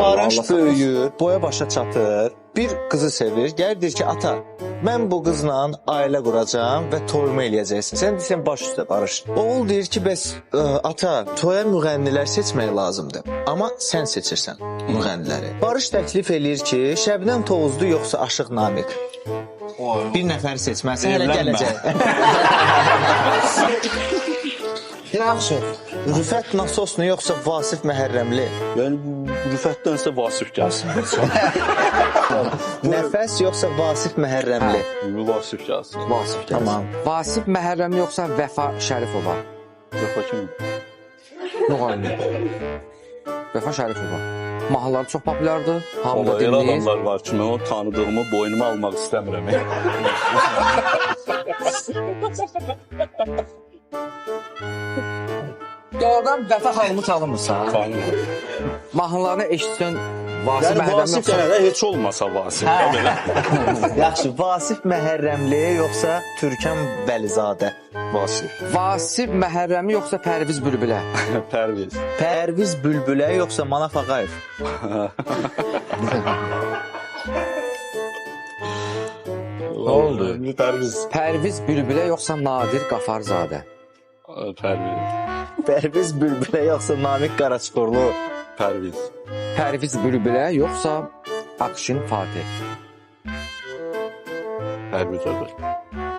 Barış böyüyür, boya başa çatır, bir qızı sevir, gəlir deyir ki, ata, mən bu qızla ailə quracağam və toyumu eləyəcəksin. Sən deyirsən, baş üstə Barış. Oğul deyir ki, bəs ata, toya müğənnilər seçmək lazımdır. Amma sən seçirsən müğənniləri. Barış təklif eləyir ki, Şəbnəm Tovuzlu yoxsa Aşıq Namiq. Bir nəfəri seçməsin, hələ gələcək. Yaxşı. Rüfət Nasoslu yoxsa Vasif Məhərrəmli? Yəni Rüfətdənsə Vasif gəlsin. Nəfəs yoxsa Vasif Məhərrəmli? Vasif gəlsin. Vasif gəlsin. Tamam. Vasif Məhərrəm yoxsa Vəfa Şərifova? Vəfa kim? Müğənni. Vəfa Şərifova. Mahnıları çox populyardır. Hamı da Elə dinləyir. adamlar var ki, mən o tanıdığımı boynuma almaq istəmirəm. Doğrudan Vəfa xanımı tanımırsan? Tanımıram. Mahnılarını eşitsən Vasif Yəni Məhərrəm Vasif yoxsa... yenə də heç olmasa Vasif. Belə. Yaxşı, Vasif Məhərrəmli yoxsa Türkan Vəlizadə? Vasif. Vasif Məhərrəmi yoxsa Pərviz Bülbülə? Pərviz. Pərviz Bülbülə yoxsa Manaf Ağayev? Nə oldu? Pərviz. Pərviz Bülbülə yoxsa Nadir Qafarzadə? Pərviz. Pərviz Bülbülə yoxsa Namiq Qaraçuxurlu? Pərviz. Pərviz Bülbülə yoxsa Akşin Fatih? Pərviz olur.